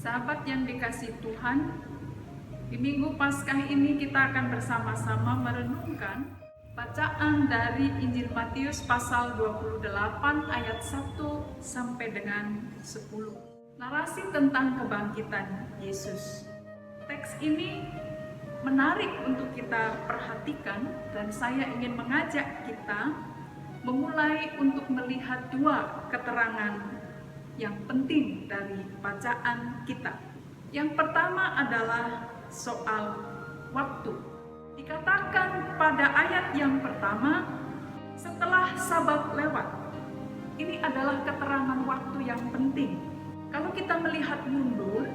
Sahabat yang dikasihi Tuhan, di Minggu Paskah ini kita akan bersama-sama merenungkan bacaan dari Injil Matius pasal 28 ayat 1 sampai dengan 10. Narasi tentang kebangkitan Yesus. Teks ini menarik untuk kita perhatikan dan saya ingin mengajak kita memulai untuk melihat dua keterangan yang penting dari bacaan kita. Yang pertama adalah soal waktu. Dikatakan pada ayat yang pertama, setelah Sabat lewat. Ini adalah keterangan waktu yang penting. Kalau kita melihat mundur,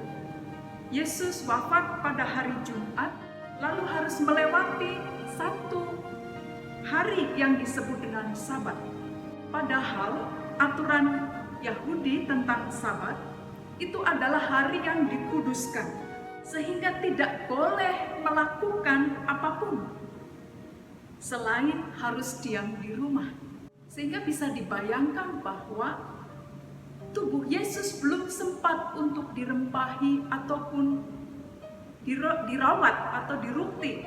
Yesus wafat pada hari Jumat, lalu harus melewati satu hari yang disebut dengan Sabat. Padahal aturan Yahudi tentang Sabat itu adalah hari yang dikuduskan, sehingga tidak boleh melakukan apapun selain harus diam di rumah. Sehingga bisa dibayangkan bahwa tubuh Yesus belum sempat untuk dirempahi ataupun dirawat atau dirukti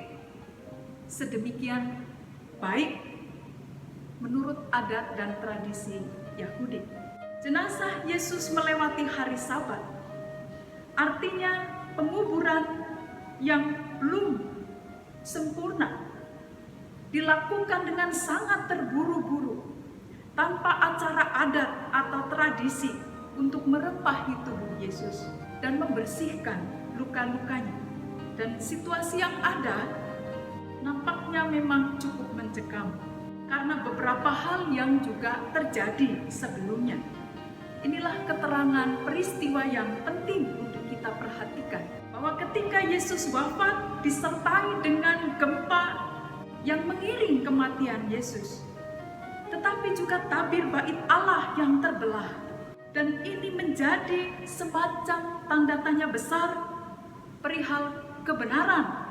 sedemikian baik menurut adat dan tradisi Yahudi. Jenazah Yesus melewati hari Sabat, artinya penguburan yang belum sempurna dilakukan dengan sangat terburu-buru, tanpa acara adat atau tradisi untuk merempahi tubuh Yesus dan membersihkan luka-lukanya. Dan situasi yang ada nampaknya memang cukup mencekam karena beberapa hal yang juga terjadi sebelumnya. Inilah keterangan peristiwa yang penting untuk kita perhatikan, bahwa ketika Yesus wafat disertai dengan gempa yang mengiring kematian Yesus, tetapi juga tabir bait Allah yang terbelah. Dan ini menjadi semacam tanda tanya besar perihal kebenaran.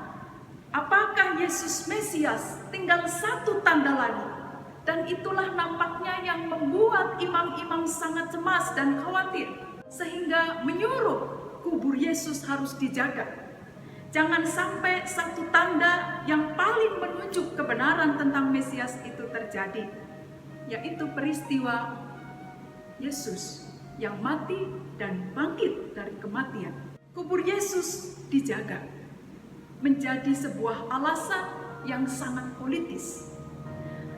Apakah Yesus Mesias? Tinggal satu tanda lagi. Dan itulah nampaknya yang membuat imam-imam sangat cemas dan khawatir, sehingga menyuruh kubur Yesus harus dijaga. Jangan sampai satu tanda yang paling menunjuk kebenaran tentang Mesias itu terjadi, yaitu peristiwa Yesus yang mati dan bangkit dari kematian. Kubur Yesus dijaga menjadi sebuah alasan yang sangat politis.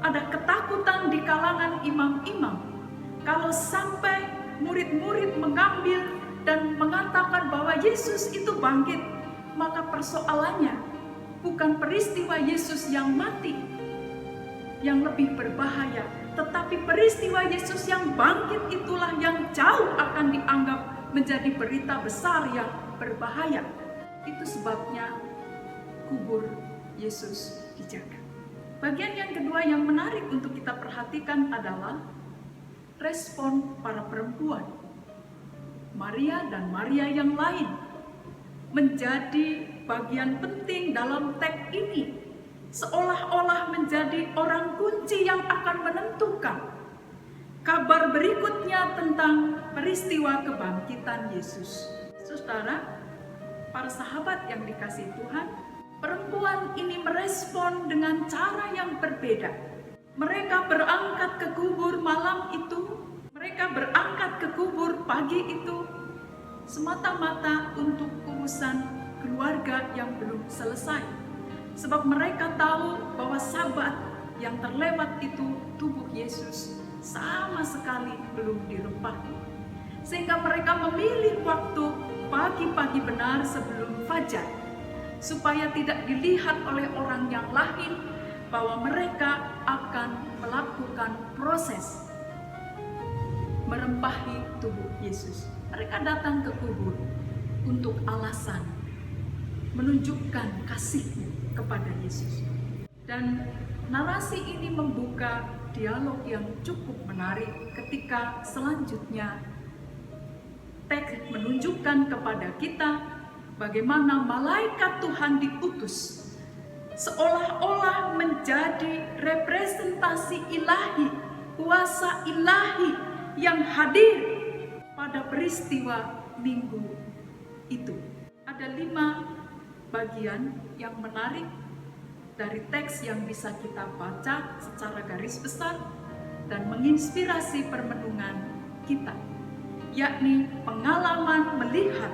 Ada ketakutan di kalangan imam-imam kalau sampai murid-murid mengambil dan mengatakan bahwa Yesus itu bangkit, maka persoalannya bukan peristiwa Yesus yang mati yang lebih berbahaya, tetapi peristiwa Yesus yang bangkit itulah yang jauh akan dianggap menjadi berita besar yang berbahaya. Itu sebabnya kubur Yesus dijaga. Bagian yang kedua yang menarik untuk kita perhatikan adalah respon para perempuan. Maria dan Maria yang lain menjadi bagian penting dalam teks ini, seolah-olah menjadi orang kunci yang akan menentukan kabar berikutnya tentang peristiwa kebangkitan Yesus. Saudara, para sahabat yang dikasihi Tuhan, perempuan ini merespon dengan cara yang berbeda. Mereka berangkat ke kubur malam itu, mereka berangkat ke kubur pagi itu, semata-mata untuk urusan keluarga yang belum selesai. Sebab mereka tahu bahwa Sabat yang terlewat itu tubuh Yesus sama sekali belum dirempahi. Sehingga mereka memilih waktu pagi-pagi benar sebelum fajar, supaya tidak dilihat oleh orang yang lain bahwa mereka akan melakukan proses merempahi tubuh Yesus. Mereka datang ke kubur untuk alasan menunjukkan kasihnya kepada Yesus. Dan narasi ini membuka dialog yang cukup menarik ketika selanjutnya teks menunjukkan kepada kita bagaimana malaikat Tuhan diutus seolah-olah menjadi representasi ilahi, kuasa ilahi yang hadir pada peristiwa Minggu itu. Ada 5 bagian yang menarik dari teks yang bisa kita baca secara garis besar dan menginspirasi permenungan kita, yakni pengalaman melihat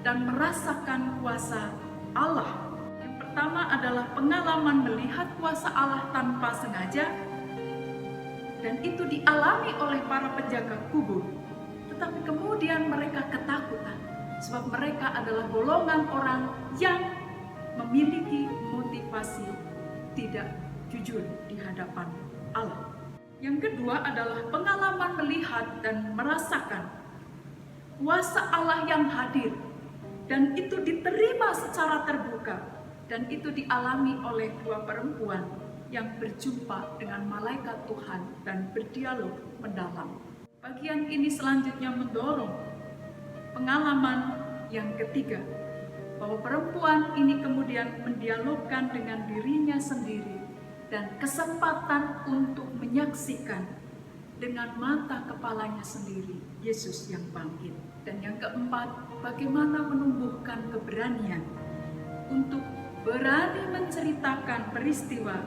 dan merasakan kuasa Allah. Yang pertama adalah pengalaman melihat kuasa Allah tanpa sengaja, dan itu dialami oleh para penjaga kubur. Tetapi kemudian mereka ketakutan, sebab mereka adalah golongan orang yang memiliki motivasi tidak jujur di hadapan Allah. Yang kedua adalah pengalaman melihat dan merasakan kuasa Allah yang hadir, dan itu diterima secara terbuka, dan itu dialami oleh 2 perempuan yang berjumpa dengan malaikat Tuhan dan berdialog mendalam. Bagian ini selanjutnya mendorong pengalaman yang ketiga, bahwa perempuan ini kemudian mendialogkan dengan dirinya sendiri dan kesempatan untuk menyaksikan dengan mata kepalanya sendiri Yesus yang bangkit. Dan yang keempat, bagaimana menumbuhkan keberanian untuk berani menceritakan peristiwa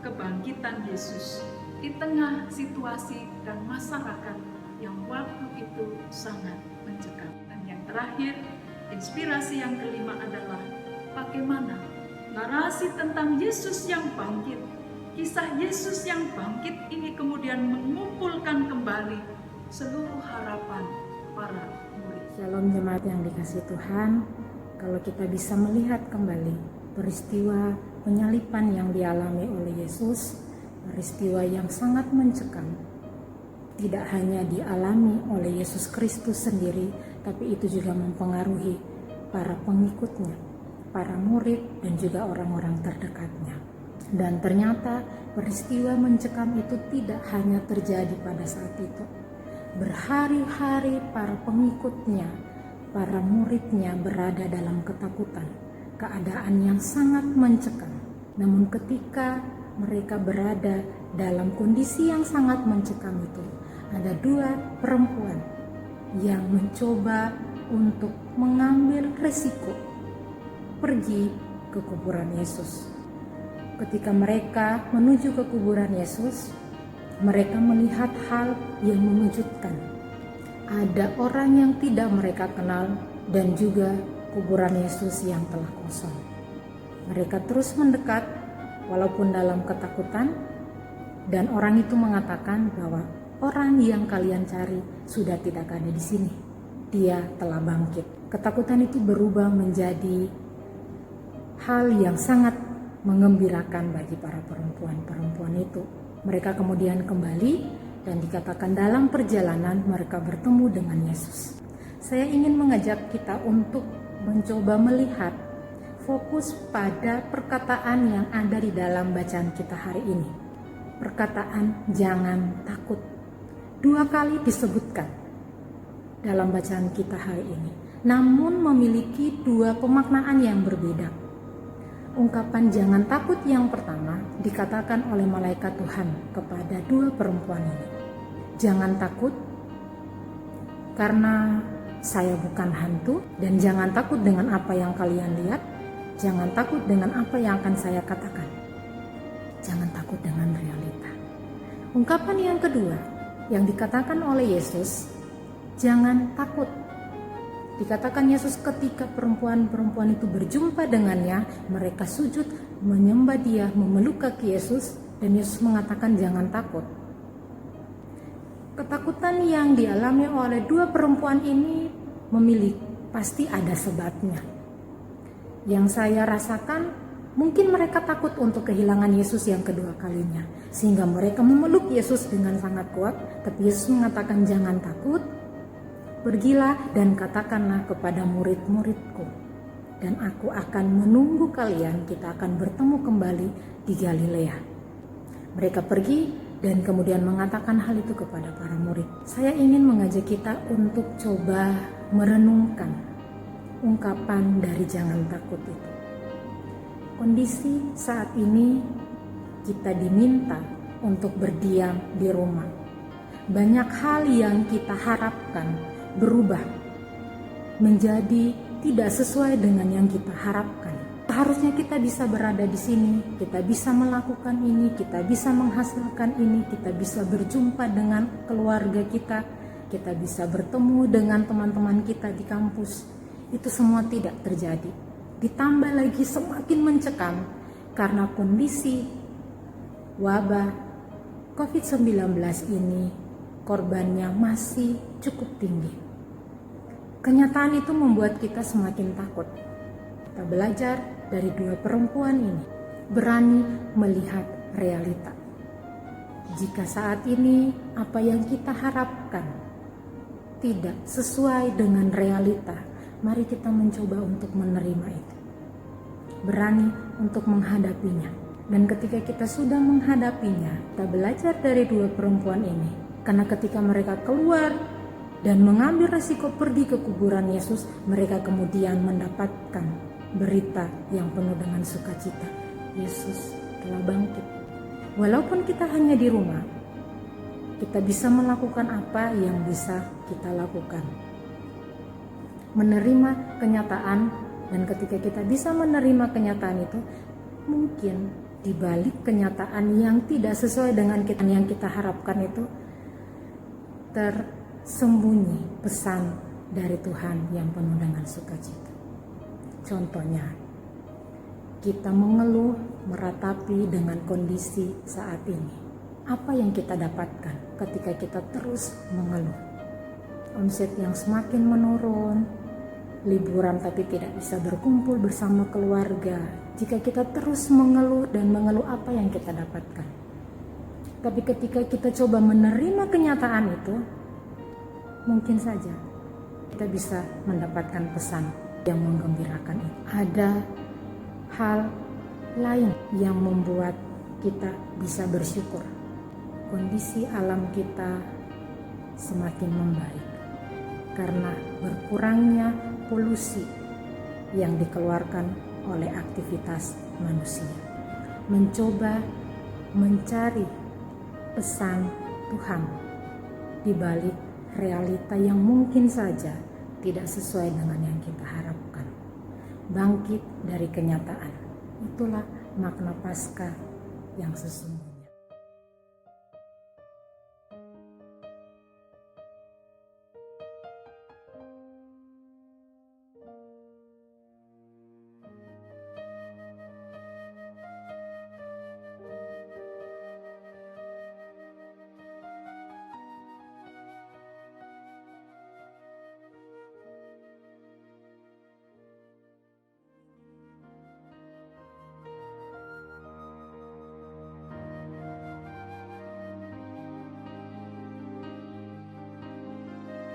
kebangkitan Yesus di tengah situasi dan masyarakat yang waktu itu sangat mencekam. Dan yang terakhir, inspirasi yang kelima adalah bagaimana narasi tentang Yesus yang bangkit, kisah Yesus yang bangkit ini kemudian mengumpulkan kembali seluruh harapan para murid. Shalom jemaat yang dikasihi Tuhan, kalau kita bisa melihat kembali peristiwa penyaliban yang dialami oleh Yesus, peristiwa yang sangat mencekam, tidak hanya dialami oleh Yesus Kristus sendiri, tapi itu juga mempengaruhi para pengikutnya, para murid, dan juga orang-orang terdekatnya. Dan ternyata peristiwa mencekam itu tidak hanya terjadi pada saat itu. Berhari-hari para pengikutnya, para muridnya berada dalam ketakutan, keadaan yang sangat mencekam. Namun ketika mereka berada dalam kondisi yang sangat mencekam itu, ada 2 perempuan yang mencoba untuk mengambil resiko pergi ke kuburan Yesus. Ketika mereka menuju ke kuburan Yesus, mereka melihat hal yang mengejutkan. Ada orang yang tidak mereka kenal dan juga kuburan Yesus yang telah kosong. Mereka terus mendekat walaupun dalam ketakutan, dan orang itu mengatakan bahwa orang yang kalian cari sudah tidak ada di sini. Dia telah bangkit. Ketakutan itu berubah menjadi hal yang sangat mengembirakan bagi para perempuan itu. Mereka kemudian kembali dan dikatakan dalam perjalanan mereka bertemu dengan Yesus. Saya ingin mengajak kita untuk mencoba melihat fokus pada perkataan yang ada di dalam bacaan kita hari ini. Perkataan jangan takut 2 kali disebutkan dalam bacaan kita hari ini, namun memiliki 2 pemaknaan yang berbeda. Ungkapan jangan takut yang pertama dikatakan oleh malaikat Tuhan kepada 2 perempuan ini. Jangan takut karena saya bukan hantu, dan jangan takut dengan apa yang kalian lihat. Jangan takut dengan apa yang akan saya katakan. Jangan takut dengan realita. Ungkapan yang kedua yang dikatakan oleh Yesus, jangan takut. Dikatakan Yesus ketika perempuan-perempuan itu berjumpa dengannya, mereka sujud menyembah dia, memeluk kaki Yesus, dan Yesus mengatakan jangan takut. Ketakutan yang dialami oleh 2 perempuan ini pasti ada sebabnya. Yang saya rasakan, mungkin mereka takut untuk kehilangan Yesus yang kedua kalinya, sehingga mereka memeluk Yesus dengan sangat kuat. Tapi Yesus mengatakan jangan takut, pergilah dan katakanlah kepada murid-muridku, dan aku akan menunggu kalian, kita akan bertemu kembali di Galilea. Mereka pergi dan kemudian mengatakan hal itu kepada para murid. Saya ingin mengajak kita untuk coba merenungkan ungkapan dari jangan takut itu. Kondisi saat ini kita diminta untuk berdiam di rumah. Banyak hal yang kita harapkan berubah menjadi tidak sesuai dengan yang kita harapkan. Harusnya kita bisa berada di sini, kita bisa melakukan ini, kita bisa menghasilkan ini, kita bisa berjumpa dengan keluarga kita bisa bertemu dengan teman-teman kita di kampus. Itu semua tidak terjadi. Ditambah lagi semakin mencekam karena kondisi wabah COVID-19 ini korbannya masih cukup tinggi. Kenyataan itu membuat kita semakin takut. Kita belajar dari dua perempuan ini, berani melihat realita. Jika saat ini apa yang kita harapkan tidak sesuai dengan realita, mari kita mencoba untuk menerima itu. Berani untuk menghadapinya. Dan ketika kita sudah menghadapinya, kita belajar dari dua perempuan ini. Karena ketika mereka keluar dan mengambil resiko pergi ke kuburan Yesus, mereka kemudian mendapatkan berita yang penuh dengan sukacita. Yesus telah bangkit. Walaupun kita hanya di rumah, kita bisa melakukan apa yang bisa kita lakukan. Menerima kenyataan, dan ketika kita bisa menerima kenyataan itu, mungkin di balik kenyataan yang tidak sesuai dengan yang kita harapkan itu, tersembunyi pesan dari Tuhan yang penuh dengan sukacita. Contohnya, kita mengeluh, meratapi dengan kondisi saat ini. Apa yang kita dapatkan ketika kita terus mengeluh? Omset yang semakin menurun, liburan tapi tidak bisa berkumpul bersama keluarga. Jika kita terus mengeluh dan mengeluh, apa yang kita dapatkan? Tapi ketika kita coba menerima kenyataan itu, mungkin saja kita bisa mendapatkan pesan yang menggembirakan itu. Ada hal lain yang membuat kita bisa bersyukur. Kondisi alam kita semakin membaik karena berkurangnya polusi yang dikeluarkan oleh aktivitas manusia. Mencoba mencari pesan Tuhan di balik realita yang mungkin saja tidak sesuai dengan yang kita harapkan. Bangkit dari kenyataan. Itulah makna Paskah yang sesungguhnya.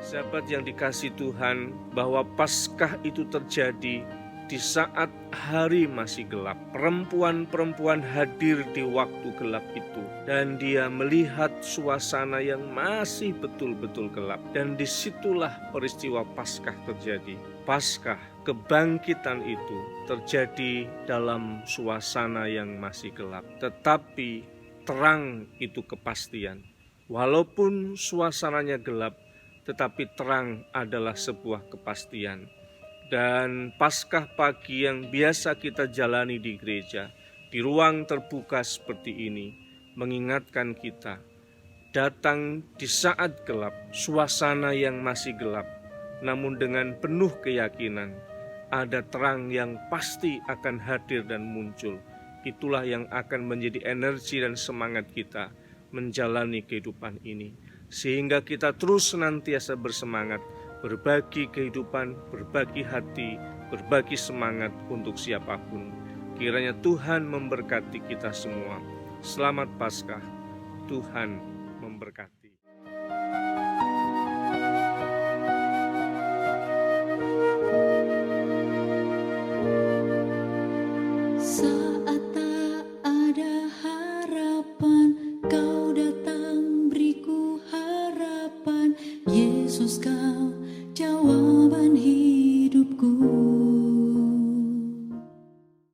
Sahabat yang dikasihi Tuhan, bahwa Paskah itu terjadi di saat hari masih gelap. Perempuan-perempuan hadir di waktu gelap itu, dan dia melihat suasana yang masih betul-betul gelap. Dan disitulah peristiwa Paskah terjadi. Paskah, kebangkitan itu terjadi dalam suasana yang masih gelap. Tetapi terang itu kepastian. Walaupun suasananya gelap, tetapi terang adalah sebuah kepastian. Dan Paskah pagi yang biasa kita jalani di gereja, di ruang terbuka seperti ini, mengingatkan kita, datang di saat gelap, suasana yang masih gelap, namun dengan penuh keyakinan, ada terang yang pasti akan hadir dan muncul. Itulah yang akan menjadi energi dan semangat kita menjalani kehidupan ini. Sehingga kita terus senantiasa bersemangat, berbagi kehidupan, berbagi hati, berbagi semangat untuk siapapun. Kiranya Tuhan memberkati kita semua. Selamat Paskah, Tuhan memberkati. So